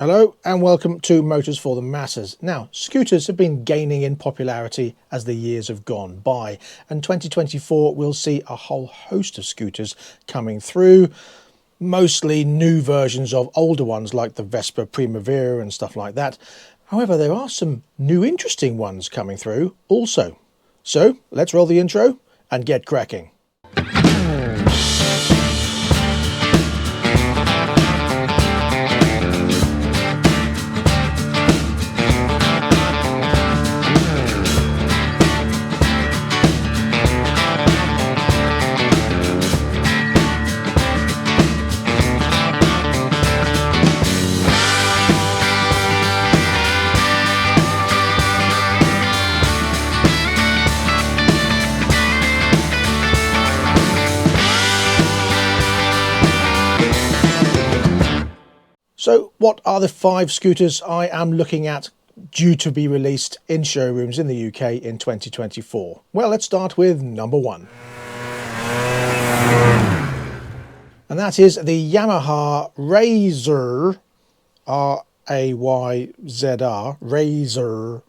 Hello and welcome to Motors for the Masses. Now, scooters have been gaining in popularity as the years have gone by, and 2024 will see a whole host of scooters coming through, mostly new versions of older ones like the Vespa Primavera and stuff like that. However, there are some new interesting ones coming through also. So let's roll the intro and get cracking. So what are the 5 scooters I am looking at due to be released in showrooms in the UK in 2024? Well, let's start with number 1. And that is the Yamaha Razor R-A-Y-Z-R, Razor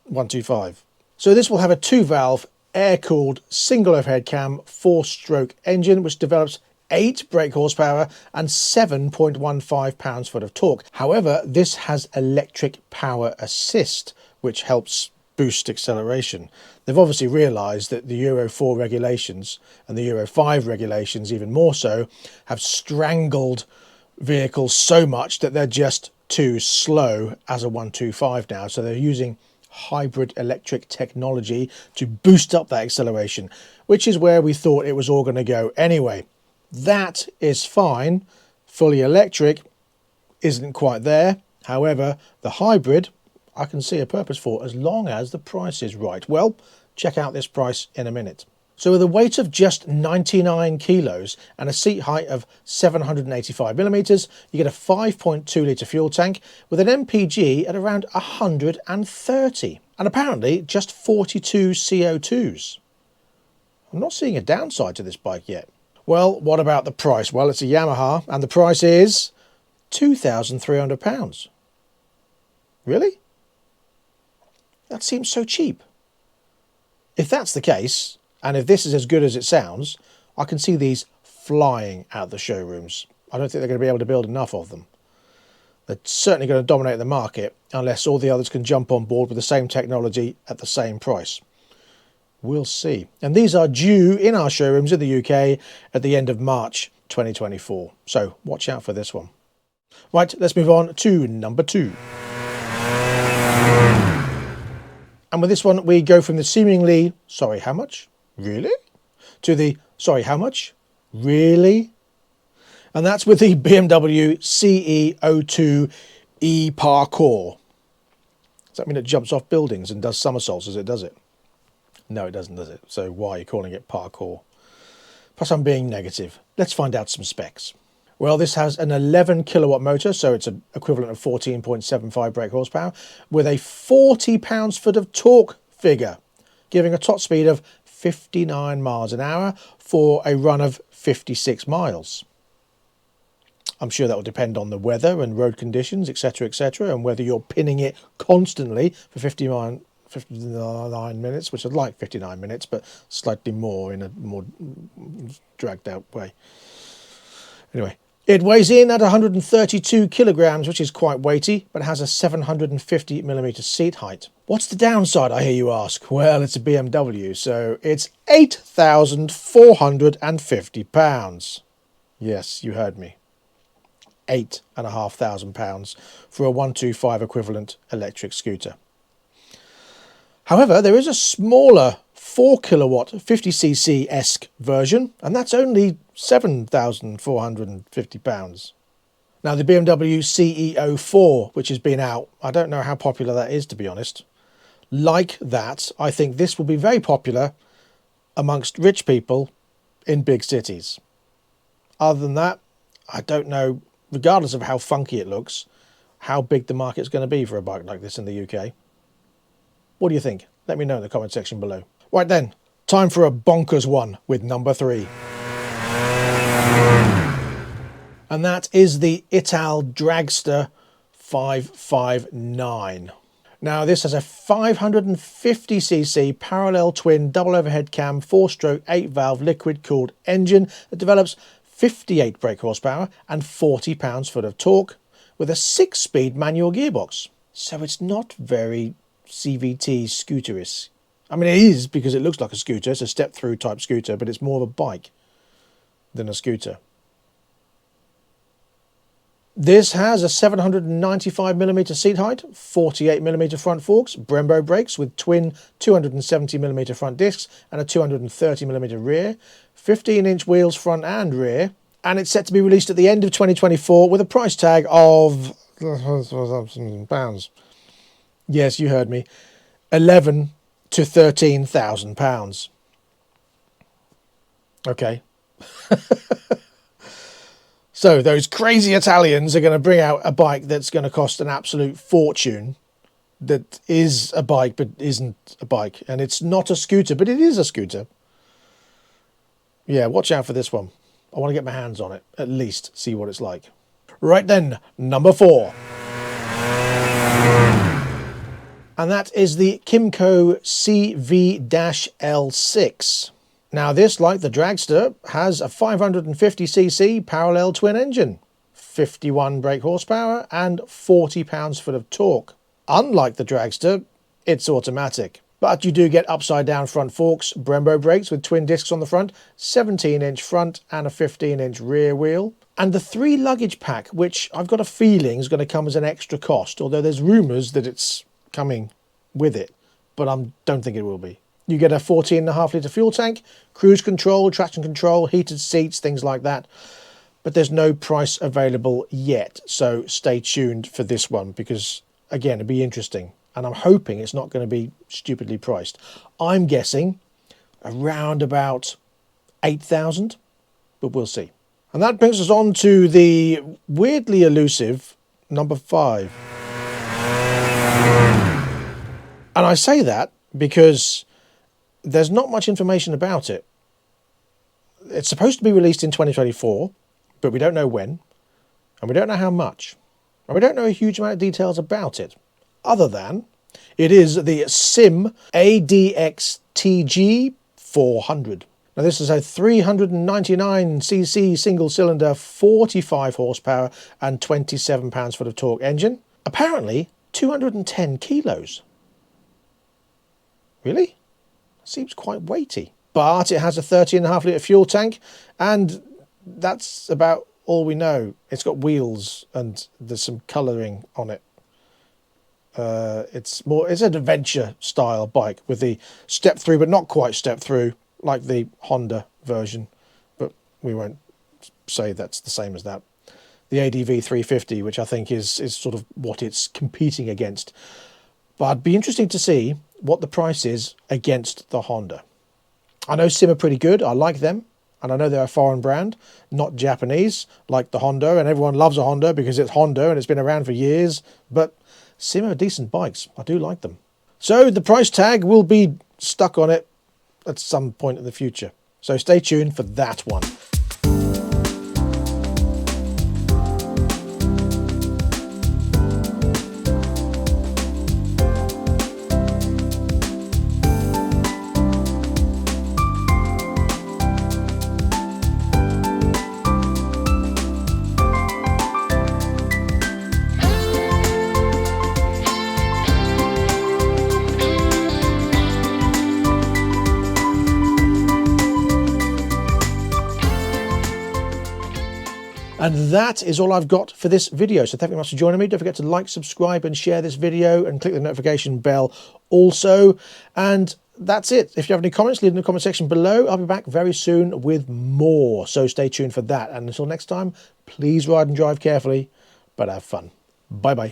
125. So this will have a 2-valve air-cooled single overhead cam 4-stroke engine which develops 8 brake horsepower and 7.15 pounds-foot of torque. However, this has electric power assist, which helps boost acceleration. They've obviously realised that the Euro 4 regulations and the Euro 5 regulations even more so have strangled vehicles so much that they're just too slow as a 125 now. So they're using hybrid electric technology to boost up that acceleration, which is where we thought it was all going to go anyway. That is fine. Fully electric isn't quite there. However, the hybrid I can see a purpose for as long as the price is right. Well, check out this price in a minute. So with a weight of just 99 kilos and a seat height of 785 millimeters, you get a 5.2 litre fuel tank with an MPG at around 130 and apparently just 42 CO2s. I'm not seeing a downside to this bike yet. Well, what about the price? Well, it's a Yamaha and the price is £2,300. Really? That seems so cheap. If that's the case, and if this is as good as it sounds, I can see these flying out the showrooms. I don't think they're going to be able to build enough of them. They're certainly going to dominate the market unless all the others can jump on board with the same technology at the same price. We'll see. And these are due in our showrooms in the UK at the end of March 2024. So watch out for this one. Right, let's move on to number 2. And with this one, we go from the seemingly, sorry, how much? Really? To the, sorry, how much? Really? And that's with the BMW CE02 e-Parkour. Does that mean it jumps off buildings and does somersaults as it does it? No, it doesn't, does it? So why are you calling it parkour? Plus I'm being negative. Let's find out some specs. Well, this has an 11 kilowatt motor, so it's an equivalent of 14.75 brake horsepower, with a 40 pounds-foot of torque figure, giving a top speed of 59 miles an hour for a run of 56 miles. I'm sure that will depend on the weather and road conditions, etc., and whether you're pinning it constantly for 59 minutes, which I'd like 59 minutes, but slightly more in a more dragged out way. Anyway, it weighs in at 132 kilograms, which is quite weighty, but has a 750 millimeter seat height. What's the downside, I hear you ask? Well, it's a BMW, so it's £8,450. Yes, you heard me. £8,500 for a 125 equivalent electric scooter. However, there is a smaller 4 kilowatt 50cc-esque version, and that's only £7,450. Now the BMW CE04, which has been out, I don't know how popular that is, to be honest. Like that, I think this will be very popular amongst rich people in big cities. Other than that, I don't know, regardless of how funky it looks, how big the market's going to be for a bike like this in the UK. What do you think? Let me know in the comment section below. Right then, time for a bonkers one with number 3. And that is the Ital Dragster 559. Now this has a 550cc parallel twin double overhead cam 4-stroke 8-valve liquid cooled engine that develops 58 brake horsepower and 40 pounds-foot of torque with a 6-speed manual gearbox. So it's not very CVT scooterish. I mean, it is because it looks like a scooter. It's a step-through type scooter, but it's more of a bike than a scooter. This has a 795mm seat height, 48mm front forks, Brembo brakes with twin 270mm front discs and a 230mm rear, 15-inch wheels front and rear, and it's set to be released at the end of 2024 with a price tag of £11,000 to Yes, you heard me. 11 to 13,000 pounds. Okay. So those crazy Italians are going to bring out a bike that's going to cost an absolute fortune, that is a bike but isn't a bike, and it's not a scooter but it is a scooter. Yeah, watch out for this one. I want to get my hands on it, at least see what it's like. Right then, number 4. And that is the Kimco CV L6. Now this, like the Dragster, has a 550cc parallel twin engine, 51 brake horsepower and 40 pounds-foot of torque. Unlike the Dragster, it's automatic, but you do get upside down front forks, Brembo brakes with twin discs on the front, 17-inch front and a 15-inch rear wheel, and the 3 luggage pack, which I've got a feeling is going to come as an extra cost, although there's rumours that it's coming with it, but I don't think it will be. You get a 14.5 litre fuel tank, cruise control, traction control, heated seats, things like that. But there's no price available yet, so stay tuned for this one because, again, it'll be interesting. And I'm hoping it's not going to be stupidly priced. I'm guessing around about 8,000, but we'll see. And that brings us on to the weirdly elusive number 5. And I say that because there's not much information about it. It's supposed to be released in 2024, but we don't know when, and we don't know how much, and we don't know a huge amount of details about it, other than it is the Sim ADX TG 400. Now this is a 399cc single-cylinder, 45 horsepower and 27 pounds-foot of torque engine. Apparently 210 kilos. Really? Seems quite weighty. But it has a 30.5 litre fuel tank, and that's about all we know. It's got wheels and there's some colouring on it. It's an adventure style bike with the step through, but not quite step through like the Honda version. But we won't say that's the same as that. The ADV 350, which I think is sort of what it's competing against. But it'd be interesting to see what the price is against the Honda. I know Sim are pretty good. I like them. And I know they're a foreign brand, not Japanese, like the Honda. And everyone loves a Honda because it's Honda and it's been around for years. But Sim are decent bikes. I do like them. So the price tag will be stuck on it at some point in the future. So stay tuned for that one. And that is all I've got for this video. So thank you very much for joining me. Don't forget to like, subscribe and share this video and click the notification bell also. And that's it. If you have any comments, leave them in the comment section below. I'll be back very soon with more. So stay tuned for that. And until next time, please ride and drive carefully, but have fun. Bye-bye.